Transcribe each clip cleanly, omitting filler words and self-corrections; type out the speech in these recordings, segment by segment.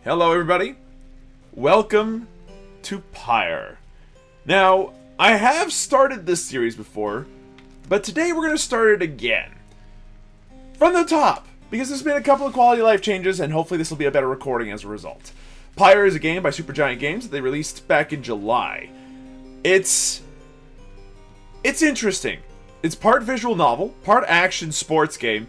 Hello everybody, welcome to Pyre. Now, I have started this series before, but today we're going to start it again. From the top, because there's been a couple of quality of life changes, and hopefully this will be a better recording as a result. Pyre is a game by Supergiant Games that they released back in July. It's interesting. It's part visual novel, part action sports game,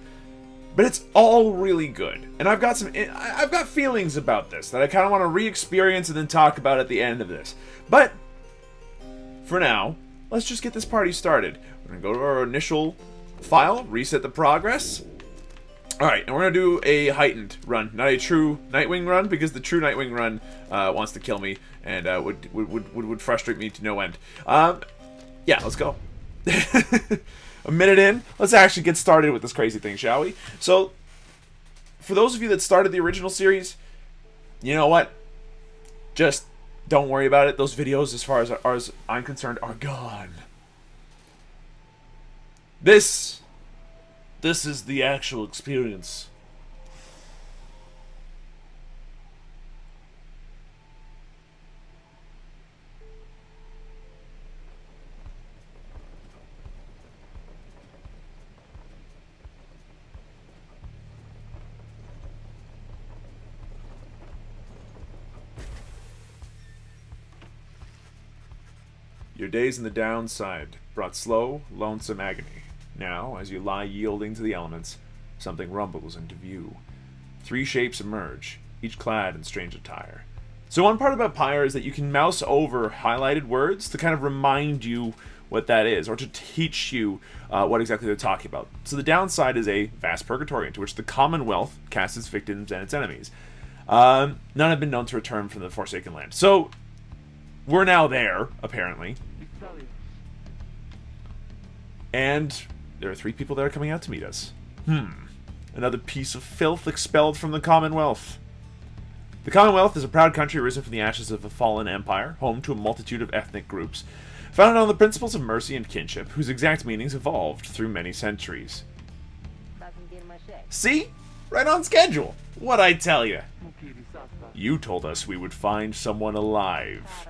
but it's all really good. And I've got feelings about this that I kind of want to re-experience and then talk about at the end of this. But for now, let's just get this party started. We're going to go to our initial file, reset the progress. Alright, and we're going to do a heightened run, not a true Nightwing run, because the true Nightwing run wants to kill me and would frustrate me to no end. Yeah, let's go. A minute in, let's actually get started with this crazy thing, shall we? So, for those of you that started the original series, you know what? Just don't worry about it. Those videos, as far as I'm concerned, are gone. This is the actual experience. Your days in the downside brought slow, lonesome agony. Now, as you lie yielding to the elements, something rumbles into view. Three shapes emerge, each clad in strange attire. So one part about Pyre is that you can mouse over highlighted words to kind of remind you what that is, or to teach you what exactly they're talking about. So the downside is a vast purgatory into which the Commonwealth casts its victims and its enemies. None have been known to return from the Forsaken Land. So we're now there, apparently. And there are three people that are coming out to meet us. Another piece of filth expelled from the Commonwealth. The Commonwealth is a proud country risen from the ashes of a fallen empire, home to a multitude of ethnic groups, founded on the principles of mercy and kinship, whose exact meanings evolved through many centuries. See? Right on schedule. What'd I tell you? You told us we would find someone alive.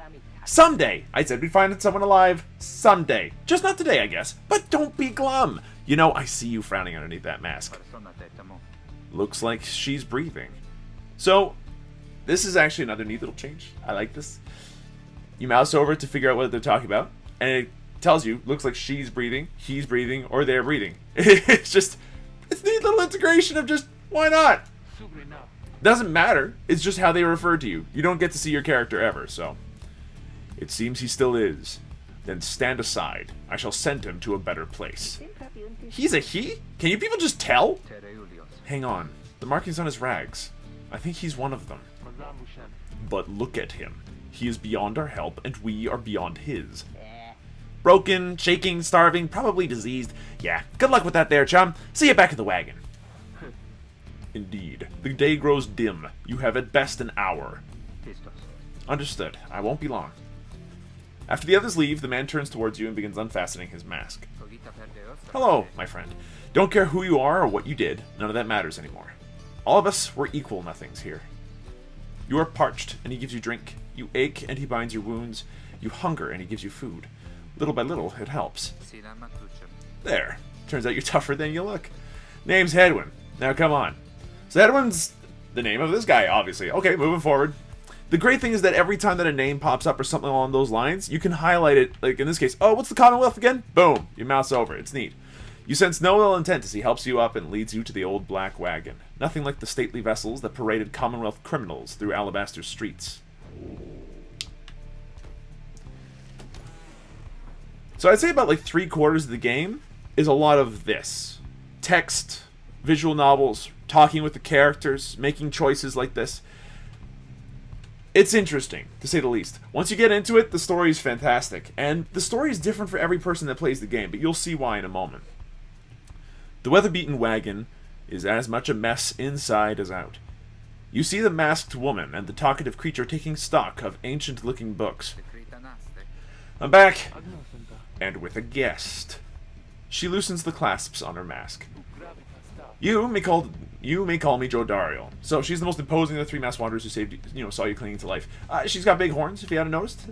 Someday! I said we'd find someone alive someday. Just not today, I guess. But don't be glum. You know, I see you frowning underneath that mask. Looks like she's breathing. So, this is actually another neat little change. I like this. You mouse over to figure out what they're talking about, and it tells you, looks like she's breathing, he's breathing, or they're breathing. It's a neat little integration of just, why not? Doesn't matter. It's just how they refer to you. You don't get to see your character ever, so. It seems he still is. Then stand aside. I shall send him to a better place. He's a he? Can you people just tell? Hang on. The markings on his rags. I think he's one of them. But look at him. He is beyond our help, and we are beyond his. Broken, shaking, starving, probably diseased. Yeah, good luck with that there, chum. See you back in the wagon. Indeed. The day grows dim. You have at best an hour. Understood. I won't be long. After the others leave, the man turns towards you and begins unfastening his mask. Hello, my friend. Don't care who you are or what you did. None of that matters anymore. All of us were equal nothings here. You are parched, and he gives you drink. You ache, and he binds your wounds. You hunger, and he gives you food. Little by little, it helps. There. Turns out you're tougher than you look. Name's Hedwin. Now come on. So Hedwin's the name of this guy, obviously. Okay, moving forward. The great thing is that every time that a name pops up or something along those lines, you can highlight it, like in this case, oh, what's the Commonwealth again? Boom, you mouse over, it's neat. You sense no ill intent as he helps you up and leads you to the old black wagon. Nothing like the stately vessels that paraded Commonwealth criminals through Alabaster streets. So I'd say about like 3/4 of the game is a lot of this. Text, visual novels, talking with the characters, making choices like this. It's interesting, to say the least. Once you get into it, the story is fantastic. And the story is different for every person that plays the game, but you'll see why in a moment. The weather-beaten wagon is as much a mess inside as out. You see the masked woman and the talkative creature taking stock of ancient-looking books. I'm back, and with a guest. She loosens the clasps on her mask. You may call me Jodariel. So she's the most imposing of the three masked wanderers who saved you, saw you clinging to life. She's got big horns, if you hadn't noticed.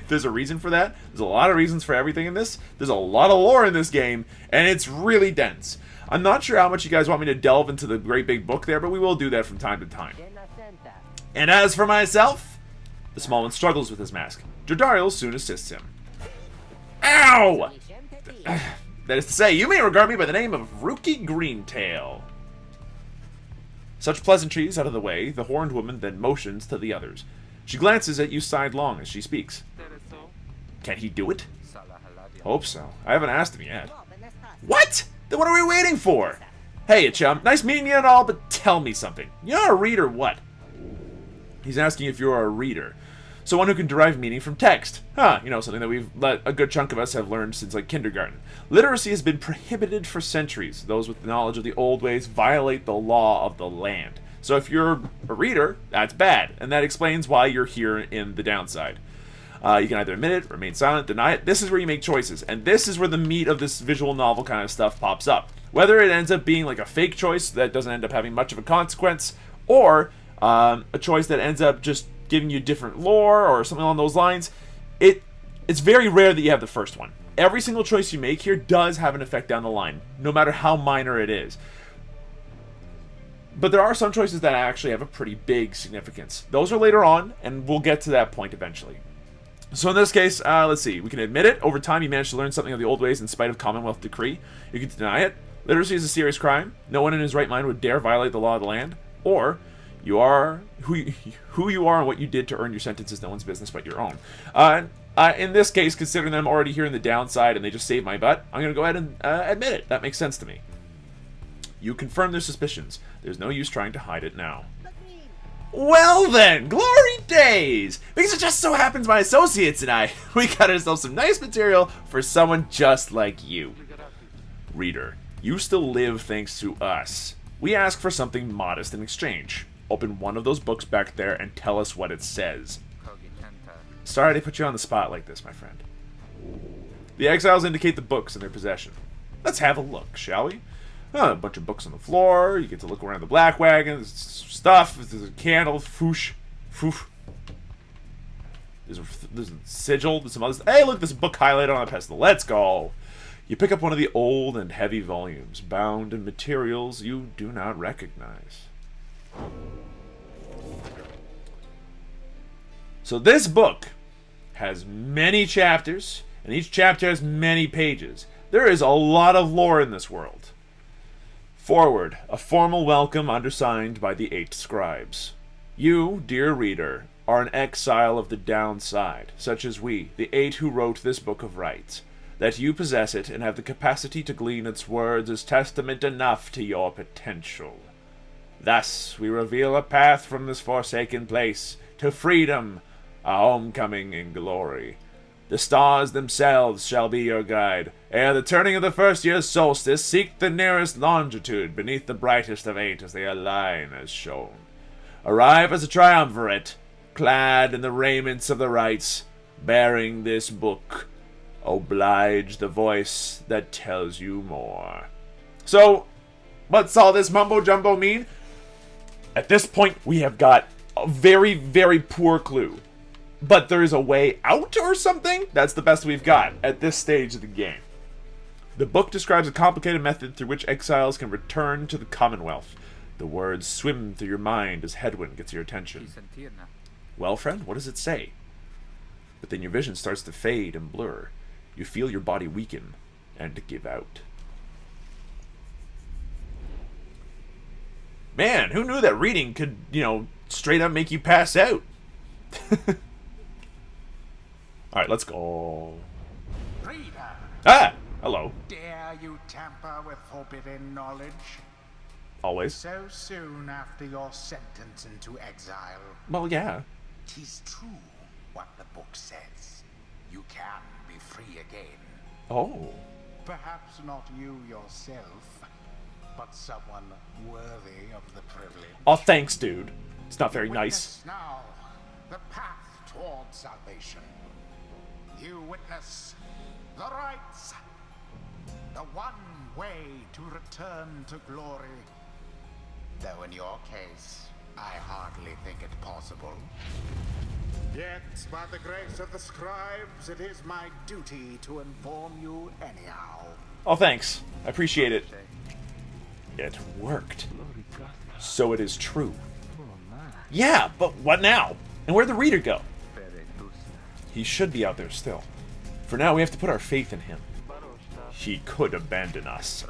There's a reason for that. There's a lot of reasons for everything in this. There's a lot of lore in this game, and it's really dense. I'm not sure how much you guys want me to delve into the great big book there, but we will do that from time to time. And as for myself, the small one struggles with his mask. Jodariel soon assists him. Ow! That is to say, you may regard me by the name of Rookie Greentail. Such pleasantries out of the way, the horned woman then motions to the others. She glances at you sidelong as she speaks. Can he do it? Hope so. I haven't asked him yet. What? Then what are we waiting for? Hey, chum. Nice meeting you and all, but tell me something. You're a reader what? He's asking if you're a reader. Someone who can derive meaning from text. Huh, something that we've let a good chunk of us have learned since, kindergarten. Literacy has been prohibited for centuries. Those with knowledge of the old ways violate the law of the land. So if you're a reader, that's bad. And that explains why you're here in the downside. You can either admit it, remain silent, deny it. This is where you make choices. And this is where the meat of this visual novel kind of stuff pops up. Whether it ends up being like a fake choice that doesn't end up having much of a consequence, or a choice that ends up just giving you different lore or something along those lines, it's very rare that you have the first one. Every single choice you make here does have an effect down the line, no matter how minor it is. But there are some choices that actually have a pretty big significance. Those are later on, and we'll get to that point eventually. So in this case, let's see. We can admit it. Over time, you managed to learn something of the old ways in spite of Commonwealth decree. You can deny it. Literacy is a serious crime. No one in his right mind would dare violate the law of the land. Or you are who you are and what you did to earn your sentence is no one's business but your own. In this case, considering them already here in the downside and they just saved my butt, I'm going to go ahead and admit it. That makes sense to me. You confirm their suspicions. There's no use trying to hide it now. Well then, glory days! Because it just so happens my associates and I, we got ourselves some nice material for someone just like you. Reader, you still live thanks to us. We ask for something modest in exchange. Open one of those books back there and tell us what it says. Sorry to put you on the spot like this, my friend. The exiles indicate the books in their possession. Let's have a look, shall we? A bunch of books on the floor. You get to look around the black wagon. There's stuff. There's a candle. Foosh. Foof. There's a sigil. There's some others. Hey, look, there's a book highlighted on a pedestal. Let's go. You pick up one of the old and heavy volumes, bound in materials you do not recognize. So this book has many chapters, and each chapter has many pages. There is a lot of lore in this world. Forward, a formal welcome undersigned by the 8 scribes. You, dear reader, are an exile of the downside, such as we, the 8 who wrote this book of rites. That you possess it and have the capacity to glean its words is testament enough to your potential. Thus, we reveal a path from this forsaken place to freedom, a homecoming in glory. The stars themselves shall be your guide. Ere the turning of the first year's solstice, seek the nearest longitude beneath the brightest of 8 as they align as shown. Arrive as a triumvirate, clad in the raiments of the rites, bearing this book. Oblige the voice that tells you more. So, what's all this mumbo-jumbo mean? At this point, we have got a very, very poor clue. But there's a way out or something? That's the best we've got at this stage of the game. The book describes a complicated method through which exiles can return to the Commonwealth. The words swim through your mind as headwind gets your attention. Well, friend, what does it say? But then your vision starts to fade and blur. You feel your body weaken and give out. Man, who knew that reading could, straight up make you pass out? Alright, let's go. Reader. Ah! Hello. Dare you tamper with forbidden knowledge? Always. So soon after your sentence into exile. Well, yeah. 'Tis true what the book says. You can be free again. Oh. Perhaps not you yourself, but someone worthy of the privilege. Oh, thanks, dude. It's not very nice. Witness now the path towards salvation. You witness the rites. The one way to return to glory. Though in your case, I hardly think it possible. Yet, by the grace of the scribes, it is my duty to inform you anyhow. Oh, thanks. I appreciate it. It worked. So it is true. Yeah, but what now? And where'd the reader go? He should be out there still. For now, we have to put our faith in him. He could abandon us.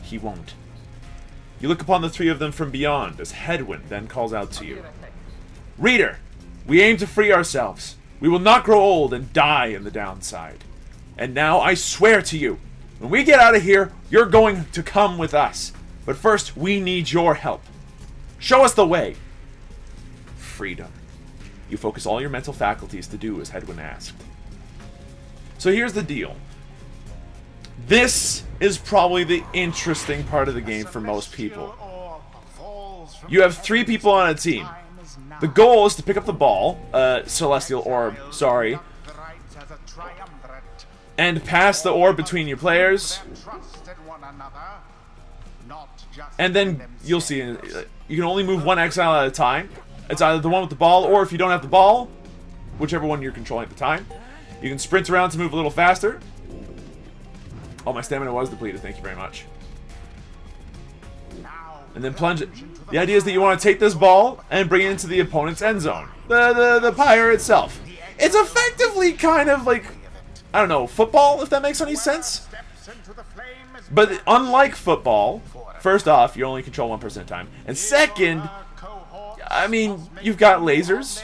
He won't. You look upon the three of them from beyond as Headwind then calls out to you. Reader, we aim to free ourselves. We will not grow old and die in the downside. And now I swear to you, when we get out of here, you're going to come with us. But first, we need your help. Show us the way. Freedom. You focus all your mental faculties to do as Headwind asked. So here's the deal. This is probably the interesting part of the game for most people. You have 3 people on a team. The goal is to pick up the ball, Celestial Orb, sorry, and pass the orb between your players. And then you'll see, you can only move 1 exile at a time. It's either the one with the ball, or if you don't have the ball, whichever one you're controlling at the time, you can sprint around to move a little faster. Oh, my stamina was depleted, thank you very much. And then plunge it. The idea is that you want to take this ball and bring it into the opponent's end zone. The Pyre itself. It's effectively kind of like, I don't know, football, if that makes any sense. But unlike football, first off, you only control 1 person at a time. And second, I mean, you've got lasers.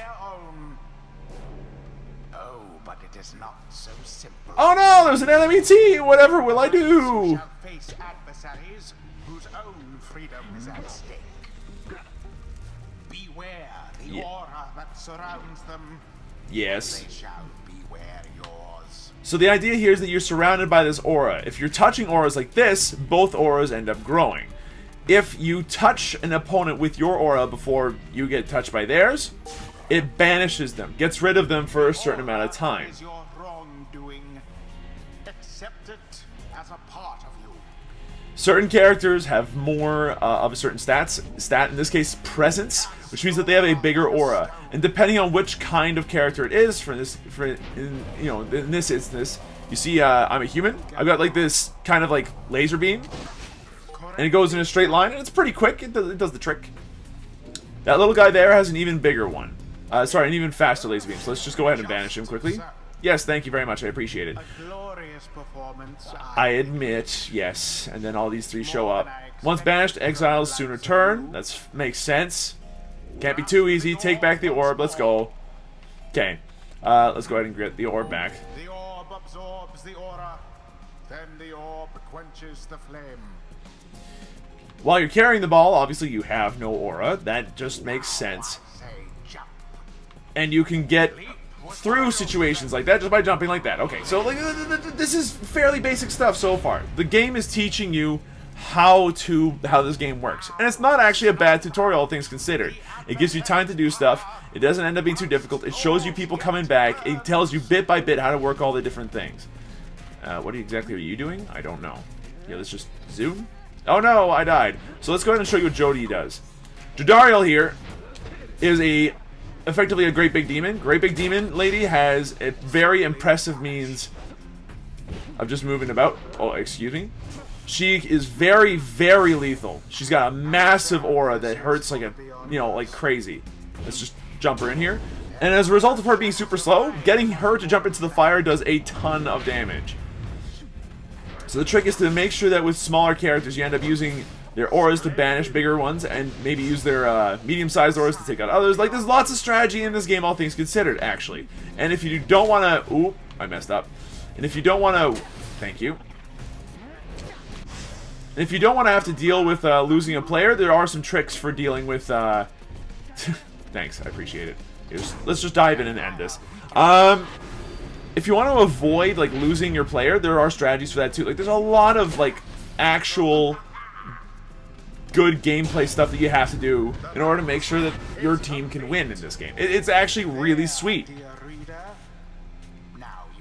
Oh, but it is not so simple. Oh no, there's an enemy team! Whatever will I do? Shall face adversaries whose own freedom is at stake. Beware the aura that surrounds them. Yes. They shall beware yours. So the idea here is that you're surrounded by this aura. If you're touching auras like this, both auras end up growing. If you touch an opponent with your aura before you get touched by theirs, it banishes them, gets rid of them for a certain amount of time. Is your wrongdoing. Accept it as a part of you. Certain characters have more of a certain stat, in this case presence, which means that they have a bigger aura. And depending on which kind of character it is, in this instance, you see I'm a human. I've got like this kind of like laser beam. And it goes in a straight line, and it's pretty quick. It does the trick. That little guy there has an even bigger one. Sorry, an even faster laser beam. So let's just go ahead and banish him quickly. Yes, thank you very much. I appreciate it. A glorious performance. I admit, yes. And then all these 3 show up. Once banished, exiles soon return. That makes sense. Can't be too easy. Take back the orb. Let's go. Okay. Let's go ahead and get the orb back. The orb absorbs the aura. Then the orb quenches the flame. While you're carrying the ball, obviously you have no aura. That just makes sense. And you can get through situations like that just by jumping like that. Okay, so like this is fairly basic stuff so far. The game is teaching you how this game works. And it's not actually a bad tutorial, all things considered. It gives you time to do stuff. It doesn't end up being too difficult. It shows you people coming back. It tells you bit by bit how to work all the different things. What exactly are you doing? I don't know. Yeah, let's just zoom. Oh no, I died. So let's go ahead and show you what Jody does. Jodariel here is effectively a Great Big Demon. Great Big Demon lady has a very impressive means of just moving about. Oh, excuse me. She is very, very lethal. She's got a massive aura that hurts like like crazy. Let's just jump her in here. And as a result of her being super slow, getting her to jump into the fire does a ton of damage. So the trick is to make sure that with smaller characters, you end up using their auras to banish bigger ones, and maybe use their medium-sized auras to take out others. Like, there's lots of strategy in this game, all things considered, actually. And if you don't want to... Ooh, I messed up. And if you don't want to... Thank you. And if you don't want to have to deal with losing a player, there are some tricks for dealing with... Thanks, I appreciate it. Let's just dive in and end this. If you want to avoid like losing your player, there are strategies for that too. Like there's a lot of like actual good gameplay stuff that you have to do in order to make sure that your team can win in this game. It's actually really sweet.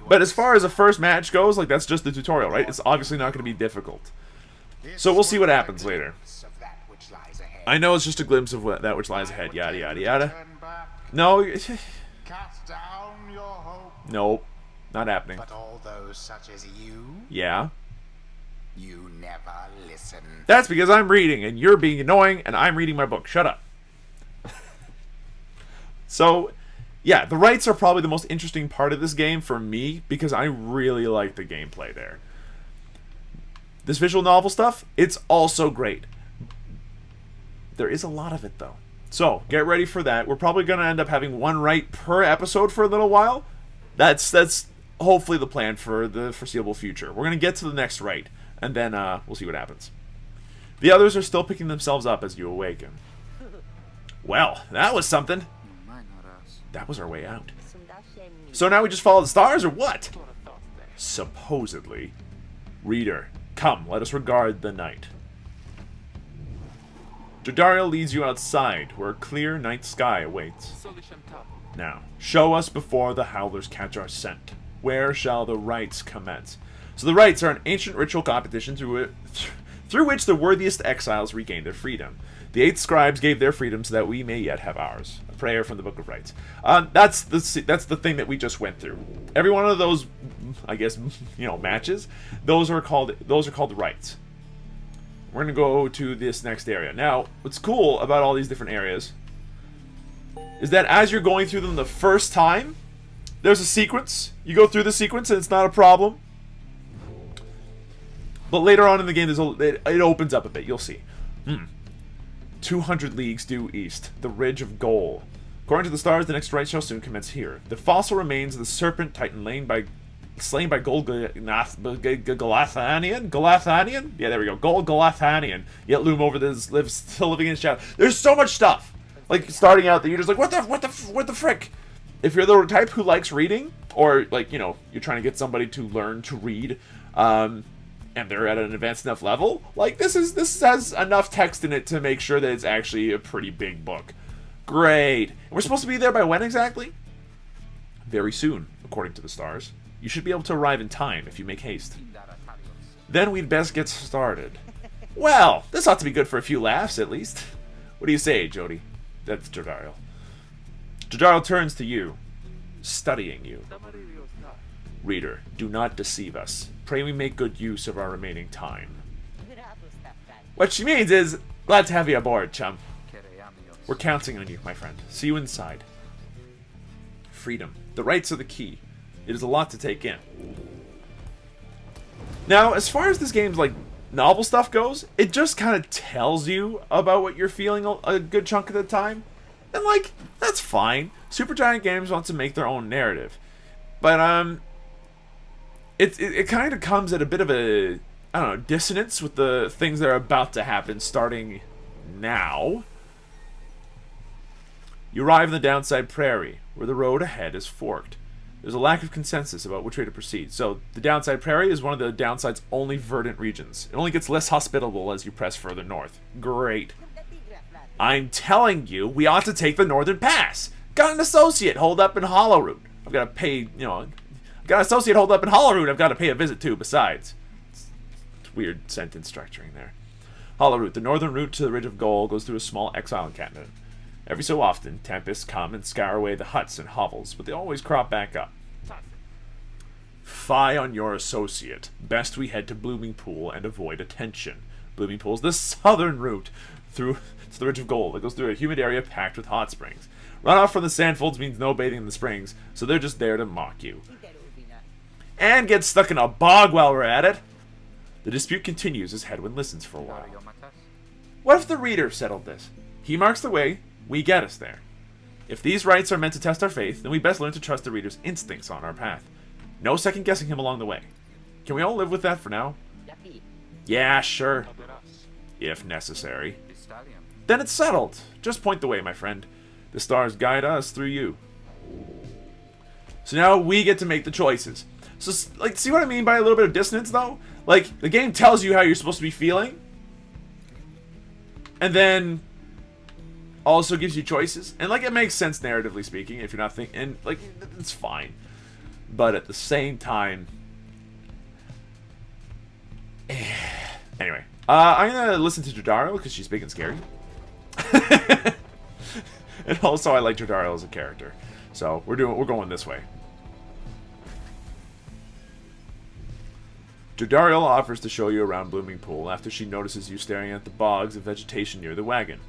But as far as a first match goes, like, that's just the tutorial, right? It's obviously not going to be difficult. So we'll see what happens later. I know it's just a glimpse of that which lies ahead. Yada, yada, yada. No. Cast down your hope. Nope. Not happening. But all those such as you, Yeah. you never listen. That's because I'm reading, and you're being annoying, and I'm reading my book. Shut up. So, yeah, the rites are probably the most interesting part of this game for me, because I really like the gameplay there. This visual novel stuff, it's also great. There is a lot of it, though. So, get ready for that. We're probably going to end up having one rite per episode for a little while. That's hopefully the plan for the foreseeable future. We're going to get to the next rite, and then we'll see what happens. The others are still picking themselves up as you awaken. Well, that was something. That was our way out. So now we just follow the stars, or what? Supposedly. Reader, come, let us regard the night. Jodariel leads you outside, where a clear night sky awaits. Now, show us before the howlers catch our scent. Where shall the rites commence? So the rites are an ancient ritual competition through which the worthiest exiles regain their freedom. The 8 scribes gave their freedom so that we may yet have ours. A prayer from the Book of Rites. That's the thing that we just went through. Every one of those, I guess, matches. Those are called rites. We're gonna go to this next area. Now, what's cool about all these different areas is that as you're going through them the first time, there's a sequence. You go through the sequence and it's not a problem. But later on in the game, it opens up a bit. You'll see. 200 leagues due east, the Ridge of Goal. According to the stars, the next rite shall soon commence here. The fossil remains of the serpent titan slain by Gold Galathanian? Yeah, there we go. Gold Galathanian. Yet loom over this, still living in his shadow. There's so much stuff. Like, starting out that you're just like, what the frick? If you're the type who likes reading, or, like, you're trying to get somebody to learn to read, and they're at an advanced enough level, like, this has enough text in it to make sure that it's actually a pretty big book. Great. And we're supposed to be there by when exactly? Very soon, according to the stars. You should be able to arrive in time if you make haste. Then we'd best get started. Well, this ought to be good for a few laughs, at least. What do you say, Jody? That's Jodariel. Jodariel turns to you, studying you. Reader, do not deceive us. Pray we make good use of our remaining time. What she means is, glad to have you aboard, chum. We're counting on you, my friend. See you inside. Freedom. The rites are the key. It is a lot to take in. Now, as far as this game's, like, novel stuff goes, it just kind of tells you about what you're feeling a good chunk of the time. And, like, that's fine. Supergiant games want to make their own narrative. But, it kind of comes at a bit of a, I don't know, dissonance with the things that are about to happen starting now. You arrive in the downside prairie, where the road ahead is forked. There's a lack of consensus about which way to proceed. So, the downside prairie is one of the downside's only verdant regions. It only gets less hospitable as you press further north. Great. I'm telling you, we ought to take the northern pass. Got an associate holed up in Hollowroot. I've got to pay, I've got an associate holed up in Hollowroot I've got to pay a visit to, besides. It's weird sentence structuring there. Hollowroot, the northern route to the Ridge of Goal, goes through a small exile encampment. Every so often, tempests come and scour away the huts and hovels, but they always crop back up. Fie on your associate. Best we head to Blooming Pool and avoid attention. Blooming Pool's the southern route through to the Ridge of Gold. It goes through a humid area packed with hot springs. Runoff from the sandfolds means no bathing in the springs, so they're just there to mock you. And get stuck in a bog while we're at it. The dispute continues as Hedwyn listens for a while. What if the reader settled this? He marks the way, we get us there. If these rites are meant to test our faith, then we best learn to trust the reader's instincts on our path. No second-guessing him along the way. Can we all live with that for now? Yeah, sure. If necessary. Then it's settled. Just point the way, my friend. The stars guide us through you. So now we get to make the choices. So, like, see what I mean by a little bit of dissonance, though? Like, the game tells you how you're supposed to be feeling. And then also gives you choices. And, like, it makes sense narratively speaking if you're not thinking. And, like, it's fine. but at the same time... Anyway, I'm going to listen to Jodaro because she's big and scary. And also I like Jodaro as a character. So we're going this way. Jodariel offers to show you around Blooming Pool after she notices you staring at the bogs of vegetation near the wagon.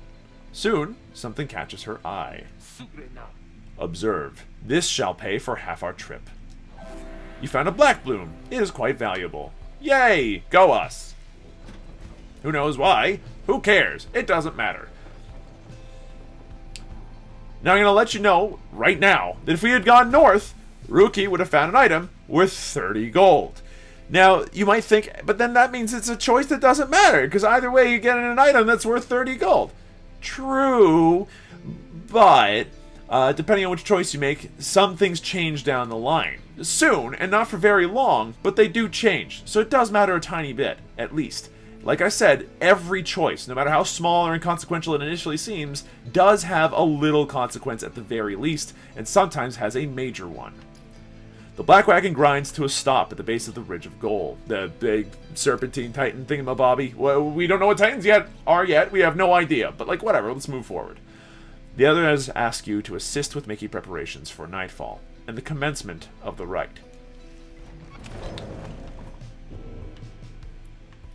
Soon, something catches her eye. Observe. This shall pay for half our trip. You found a black bloom. It is quite valuable. Yay! Go us! Who knows why? Who cares? It doesn't matter. Now I'm going to let you know, right now, that if we had gone north, Ruki would have found an item worth 30 gold. Now, you might think, but then that means it's a choice that doesn't matter, because either way you get an item that's worth 30 gold. True, but depending on which choice you make, some things change down the line. Soon, and not for very long, but they do change, so it does matter a tiny bit, at least. Like I said, every choice, no matter how small or inconsequential it initially seems, does have a little consequence at the very least, and sometimes has a major one. The Black Wagon grinds to a stop at the base of the Ridge of Gold, the big serpentine titan thingamabobby. Well, we don't know what titans are yet, we have no idea, but like whatever, let's move forward. The others ask you to assist with making preparations for nightfall, and the commencement of the rite.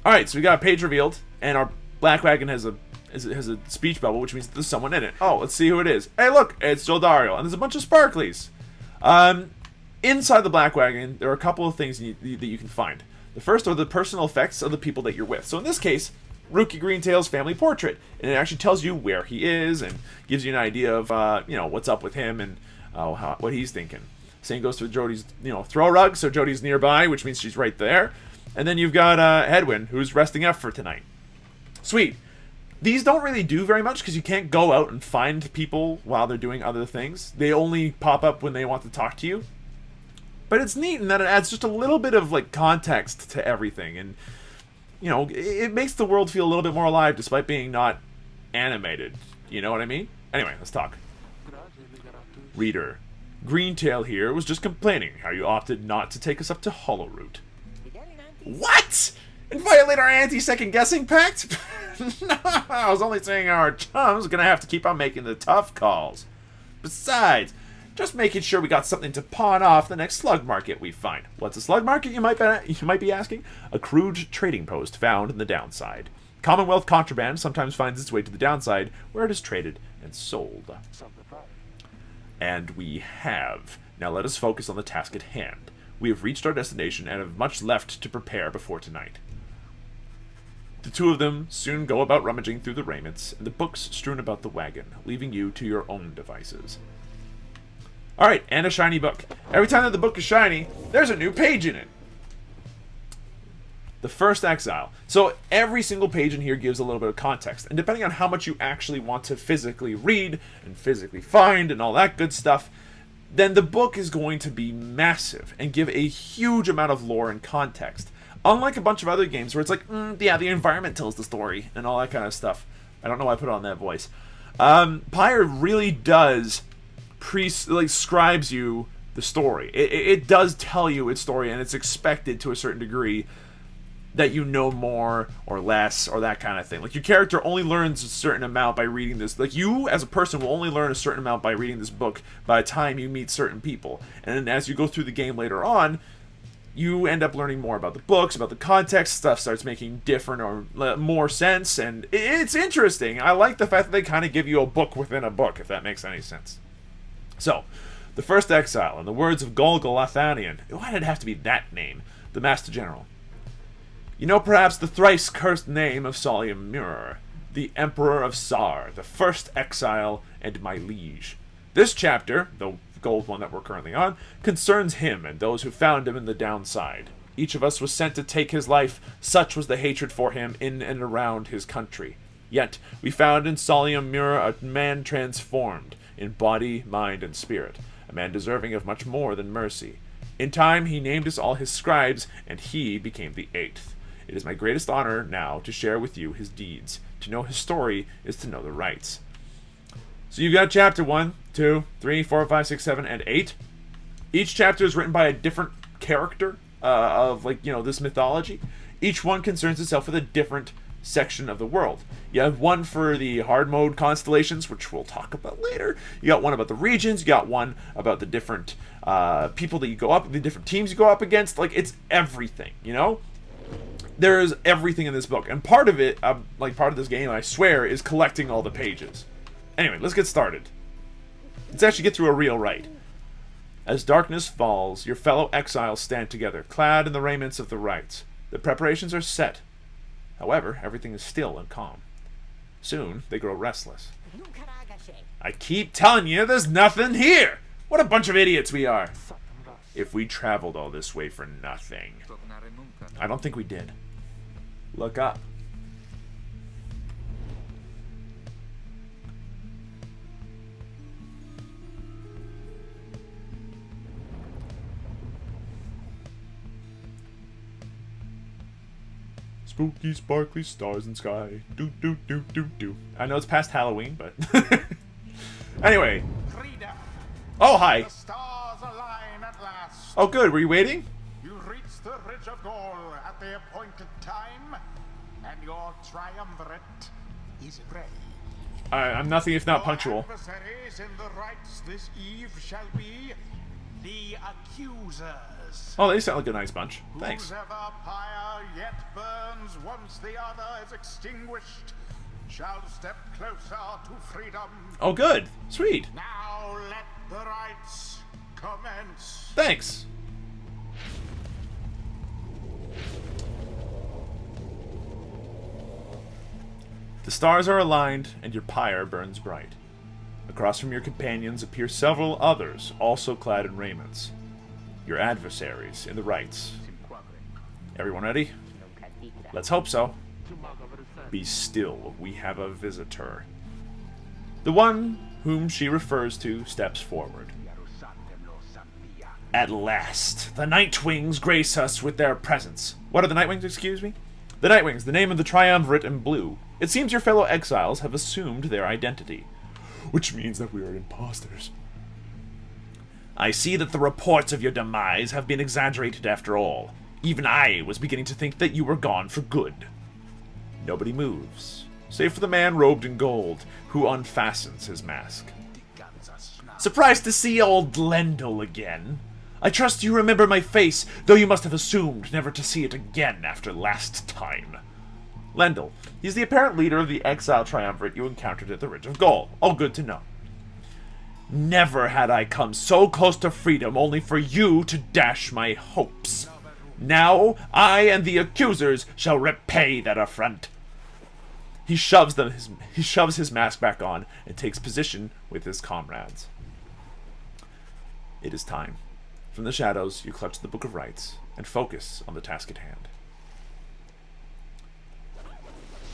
Alright, so we got a page revealed, and our Black Wagon has a speech bubble, which means there's someone in it. Oh, let's see who it is. Hey, look, it's Jodariel, and there's a bunch of sparklies. Inside the Black Wagon, there are a couple of things that you can find. The first are the personal effects of the people that you're with. So in this case, Ruki Greentail's family portrait, and it actually tells you where he is, and gives you an idea of, what's up with him, and what he's thinking. Same goes for Jodie's, throw rug, so Jodie's nearby, which means she's right there. And then you've got Hedwyn, who's resting up for tonight. Sweet. These don't really do very much because you can't go out and find people while they're doing other things. They only pop up when they want to talk to you. But it's neat in that it adds just a little bit of context to everything, and it makes the world feel a little bit more alive despite being not animated. You know what I mean? Anyway, let's talk. Reader, Greentail here was just complaining how you opted not to take us up to Hollowroot. What? And violate our anti-second-guessing pact? No, I was only saying our chum's gonna have to keep on making the tough calls. Besides, just making sure we got something to pawn off the next slug market we find. What's a slug market, you might be asking? A crude trading post found in the downside. Commonwealth contraband sometimes finds its way to the downside, where it is traded and sold. And we have. Now let us focus on the task at hand. We have reached our destination and have much left to prepare before tonight. The two of them soon go about rummaging through the raiments and the books strewn about the wagon, leaving you to your own devices. Alright, and a shiny book. Every time that the book is shiny, there's a new page in it. The First Exile. So every single page in here gives a little bit of context, and depending on how much you actually want to physically read and physically find and all that good stuff, then the book is going to be massive and give a huge amount of lore and context. Unlike a bunch of other games where it's yeah, the environment tells the story and all that kind of stuff. I don't know why I put on that voice. Pyre really does scribes you the story. It does tell you its story, and it's expected to a certain degree that you know more or less or that kind of thing. Your character only learns a certain amount by reading this. You, as a person, will only learn a certain amount by reading this book by the time you meet certain people. And then as you go through the game later on, you end up learning more about the books, about the context. Stuff starts making different or more sense, and it's interesting. I like the fact that they kind of give you a book within a book, if that makes any sense. So, The First Exile, in the words of Golgol Athanian. Why did it have to be that name? The Master General. You know perhaps the thrice-cursed name of Solium Mirror, the Emperor of Sar, the First Exile, and my liege. This chapter, the gold one that we're currently on, concerns him and those who found him in the downside. Each of us was sent to take his life, such was the hatred for him in and around his country. Yet, we found in Solium Mirror a man transformed, in body, mind, and spirit, a man deserving of much more than mercy. In time, he named us all his scribes, and he became the eighth. It is my greatest honor now to share with you his deeds. To know his story is to know the rites. So you've got chapter 1, 2, 3, 4, 5, 6, 7, and 8. Each chapter is written by a different character of, like, you know, this mythology. Each one concerns itself with a different section of the world. You have one for the hard mode constellations, which we'll talk about later. You got one about the regions. You got one about the different people that you go up, the different teams you go up against. Like, it's everything, you know? There's everything in this book. And part of it, like part of this game, I swear, is collecting all the pages. Anyway, let's get started. Let's actually get through a real rite. As darkness falls, your fellow exiles stand together, clad in the raiments of the rites. The preparations are set. However, everything is still and calm. Soon, they grow restless. I keep telling you, there's nothing here! What a bunch of idiots we are! If we traveled all this way for nothing. I don't think we did. Look up. Spooky, sparkly stars in sky. Do, do, do, do, do. I know it's past Halloween, but... Anyway. Oh, hi. The stars align at last. Oh, good. Were you waiting? You reach the Ridge of Gaul at the appointed time, and your triumvirate is ready. I'm nothing if not punctual. Adversaries in the rites this eve shall be the accusers. Oh, they sound like a nice bunch. Thanks. Whoever pyre yet burns once the other is extinguished shall step closer to freedom. Oh, good. Sweet. Now let the rites commence. Thanks. The stars are aligned, and your pyre burns bright. Across from your companions appear several others, also clad in raiments. Your adversaries in the rites. Everyone ready? Let's hope so. Be still, we have a visitor. The one whom she refers to steps forward. At last, the Nightwings grace us with their presence. What are the Nightwings, excuse me? The Nightwings, the name of the triumvirate in blue. It seems your fellow exiles have assumed their identity, which means that we are imposters. I see that the reports of your demise have been exaggerated after all. Even I was beginning to think that you were gone for good. Nobody moves, save for the man robed in gold, who unfastens his mask. Surprised to see old Lendl again. I trust you remember my face, though you must have assumed never to see it again after last time. Lendl. He's the apparent leader of the exile triumvirate you encountered at the Ridge of Gaul. All good to know. Never had I come so close to freedom only for you to dash my hopes. Now I and the accusers shall repay that affront. He shoves his mask back on and takes position with his comrades. It is time. From the shadows, you clutch the Book of Rites and focus on the task at hand.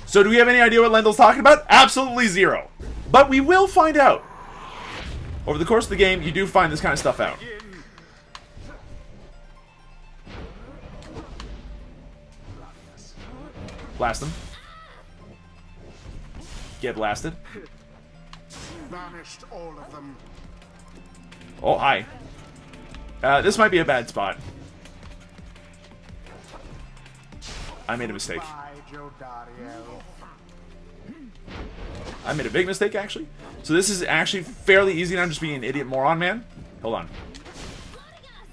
So do we have any idea what Lendl's talking about? Absolutely zero. But we will find out. Over the course of the game, you do find this kind of stuff out. Blast them. Get blasted. Vanished all of them. Oh, hi. This might be a bad spot. I made a mistake. Bye, Joe Dario. I made a big mistake, actually. So this is actually fairly easy, and I'm just being an idiot moron, man. Hold on.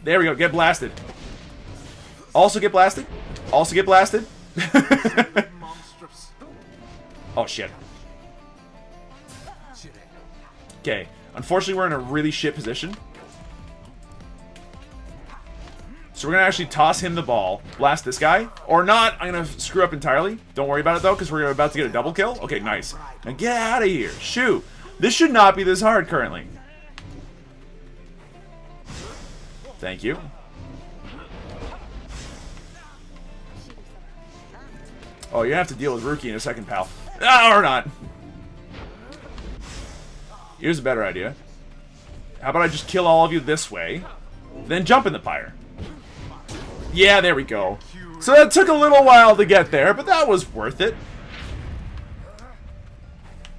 There we go. Get blasted. Also get blasted. Also get blasted. Oh, shit. Okay. Unfortunately, we're in a really shit position. So we're going to actually toss him the ball, blast this guy, or not. I'm going to screw up entirely. Don't worry about it, though, because we're about to get a double kill. Okay, nice. Now get out of here. Shoo. This should not be this hard currently. Thank you. Oh, you have to deal with Rookie in a second, pal. Ah, or not. Here's a better idea. How about I just kill all of you this way, then jump in the pyre? Yeah, there we go. So that took a little while to get there, but that was worth it.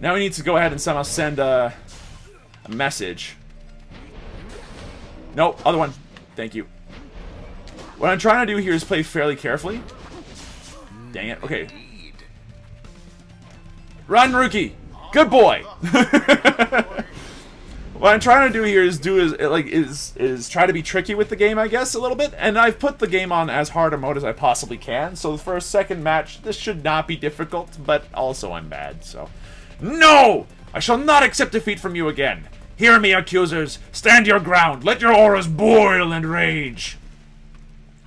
Now we need to go ahead and somehow send a message. No, other one. Thank you. What I'm trying to do here is play fairly carefully. Dang it. Okay. Run, rookie. Good boy. What I'm trying to do here is try to be tricky with the game, I guess, a little bit. And I've put the game on as hard a mode as I possibly can. So for a second match, this should not be difficult, but also I'm bad, so. No! I shall not accept defeat from you again. Hear me, accusers. Stand your ground. Let your auras boil and rage.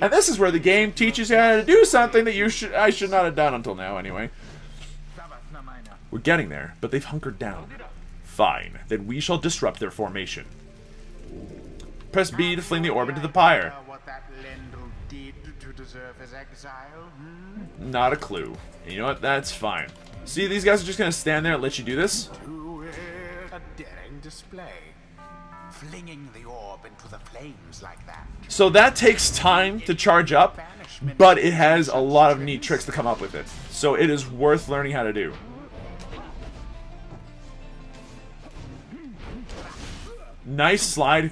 And this is where the game teaches you how to do something that I should not have done until now, anyway. We're getting there, but they've hunkered down. Fine, then we shall disrupt their formation. Press B to fling the orb into the pyre. Not a clue. And you know what? That's fine. See, these guys are just gonna stand there and let you do this. A daring display. Flinging the orb into the flames like that. So that takes time to charge up, but it has a lot of neat tricks to come up with it. So it is worth learning how to do. Nice slide,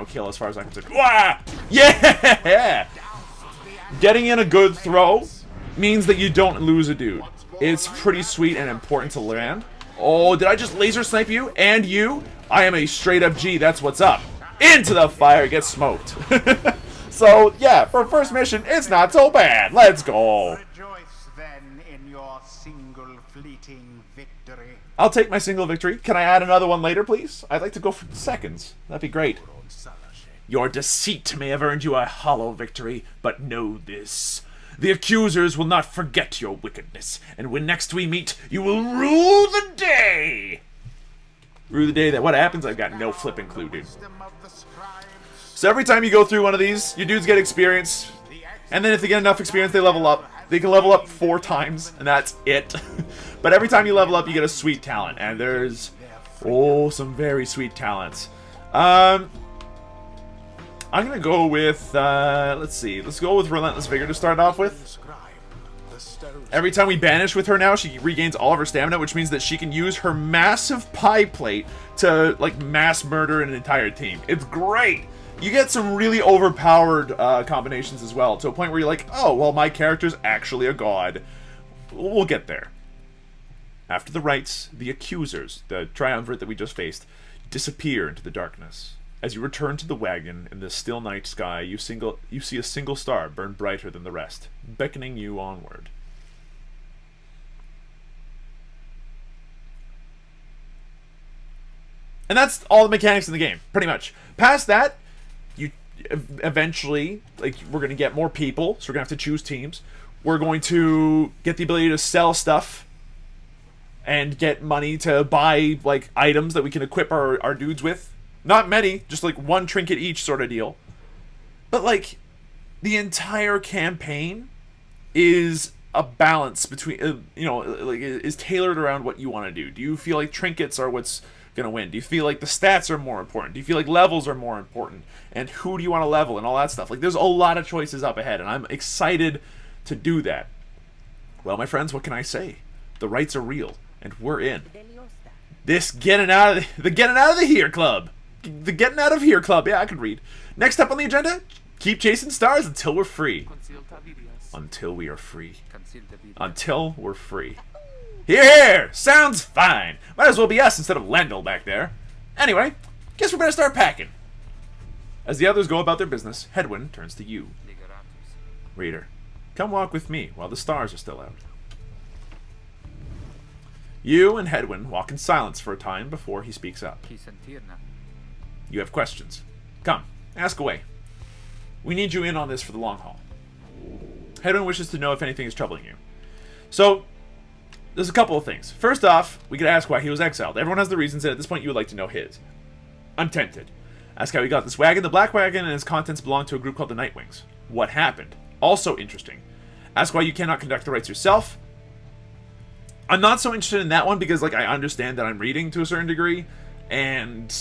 kill as far as I'm concerned. Wah! Yeah! Getting in a good throw means that you don't lose a dude. It's pretty sweet and important to land. Oh, did I just laser snipe you? And you? I am a straight up G, that's what's up. Into the fire, get smoked. So, yeah, for first mission, it's not so bad. Let's go. Rejoice then in your single fleeting victory. I'll take my single victory. Can I add another one later, please? I'd like to go for seconds. That'd be great. Your deceit may have earned you a hollow victory, but know this. The accusers will not forget your wickedness, and when next we meet, you will rule the day! Rule the day that what happens? I've got no flipping clue, dude. So every time you go through one of these, your dudes get experience, and then if they get enough experience, they level up. They can level up 4 times, and that's it. But every time you level up, you get a sweet talent, and there's, some very sweet talents. I'm gonna go with, let's go with Relentless Vigor to start off with. Every time we banish with her now, she regains all of her stamina, which means that she can use her massive pie plate to, like, mass murder an entire team. It's great! You get some really overpowered combinations as well, to a point where you're like, oh, well, my character's actually a god. We'll get there. After the rites, the accusers, the triumvirate that we just faced, disappear into the darkness. As you return to the wagon in the still night sky, you see a single star burn brighter than the rest, beckoning you onward. And that's all the mechanics in the game, pretty much. Past that, you eventually, we're going to get more people, so we're going to have to choose teams. We're going to get the ability to sell stuff and get money to buy, items that we can equip our dudes with. Not many, just, 1 trinket each sort of deal. But, the entire campaign is a balance between, is tailored around what you want to do. Do you feel like trinkets are what's gonna win? Do you feel like the stats are more important? Do you feel like levels are more important? And who do you want to level and all that stuff? There's a lot of choices up ahead, and I'm excited to do that. Well, my friends, what can I say? The rites are real, and we're in. This getting out of the here club. The getting out of here club. Yeah, I can read. Next up on the agenda, keep chasing stars until we're free. Until we are free. Until we're free. Here! Sounds fine. Might as well be us instead of Lendl back there. Anyway, guess we're gonna start packing. As the others go about their business, Hedwyn turns to you. Reader, come walk with me while the stars are still out. You and Hedwyn walk in silence for a time before he speaks up. You have questions. Come, ask away. We need you in on this for the long haul. Hedwyn wishes to know if anything is troubling you. So, there's a couple of things. First off, we could ask why he was exiled. Everyone has the reasons, and at this point you would like to know his. I'm tempted. Ask how he got this wagon. The black wagon and its contents belong to a group called the Nightwings. What happened? Also interesting. Ask why you cannot conduct the rites yourself. I'm not so interested in that one because, I understand that I'm reading to a certain degree, and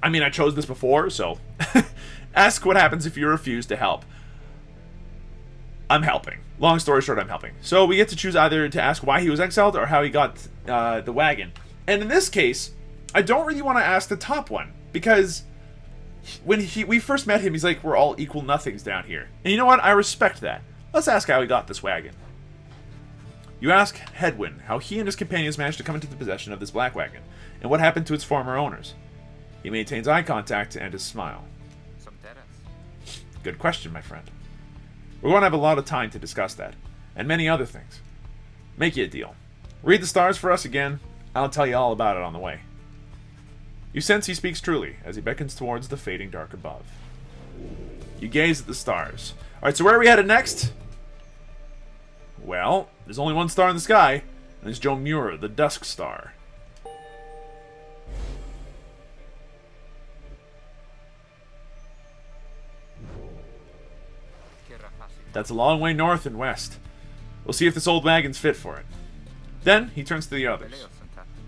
I mean, I chose this before, so ask what happens if you refuse to help. I'm helping. Long story short, I'm helping. So we get to choose either to ask why he was exiled or how he got the wagon. And in this case, I don't really want to ask the top one, because when we first met him, he's like, we're all equal nothings down here. And you know what? I respect that. Let's ask how he got this wagon. You ask Hedwyn how he and his companions managed to come into the possession of this black wagon, and what happened to its former owners. He maintains eye contact and his smile. Good question, my friend. We're going to have a lot of time to discuss that, and many other things. Make you a deal. Read the stars for us again. I'll tell you all about it on the way. You sense he speaks truly as he beckons towards the fading dark above. You gaze at the stars. Alright, so where are we headed next? Well, there's only one star in the sky, and it's Jomura, the Dusk Star. That's a long way north and west. We'll see if this old wagon's fit for it. Then, he turns to the others.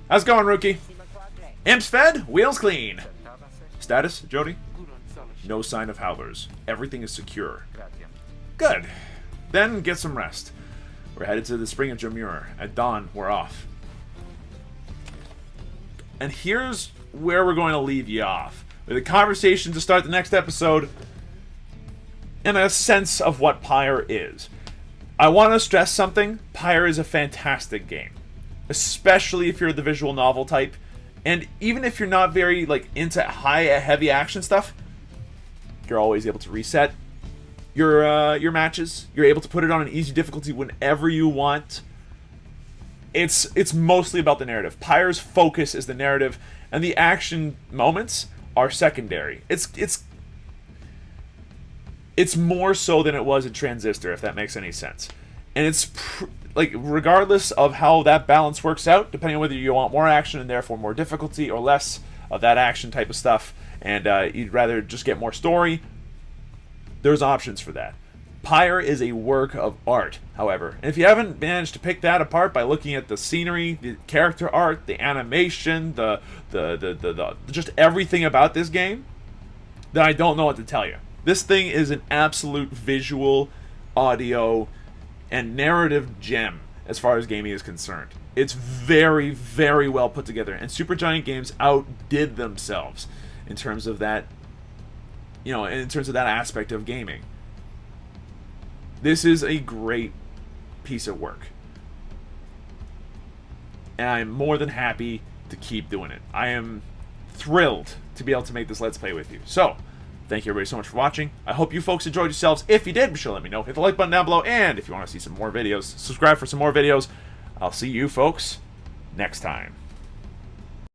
How's it going, rookie? Imps fed, wheels clean. Status, Jody? No sign of howlers. Everything is secure. Good. Then, get some rest. We're headed to the Spring of Jomura. At dawn, we're off. And here's where we're going to leave you off. With a conversation to start the next episode, and a sense of what Pyre is. I want to stress something. Pyre is a fantastic game. Especially if you're the visual novel type. And even if you're not very into heavy action stuff, you're always able to reset your matches. You're able to put it on an easy difficulty whenever you want. It's mostly about the narrative. Pyre's focus is the narrative, and the action moments are secondary. It's more so than it was in Transistor, if that makes any sense. And it's regardless of how that balance works out, depending on whether you want more action and therefore more difficulty, or less of that action type of stuff, and you'd rather just get more story, there's options for that. Pyre is a work of art, however. And if you haven't managed to pick that apart by looking at the scenery, the character art, the animation, the just everything about this game, then I don't know what to tell you. This thing is an absolute visual, audio, and narrative gem as far as gaming is concerned. It's very, very well put together, and Supergiant Games outdid themselves in terms of that, in terms of that aspect of gaming. This is a great piece of work, and I'm more than happy to keep doing it. I am thrilled to be able to make this Let's Play with you. So, thank you everybody so much for watching. I hope you folks enjoyed yourselves. If you did, be sure to let me know. Hit the like button down below, and if you want to see some more videos, subscribe for some more videos. I'll see you folks next time.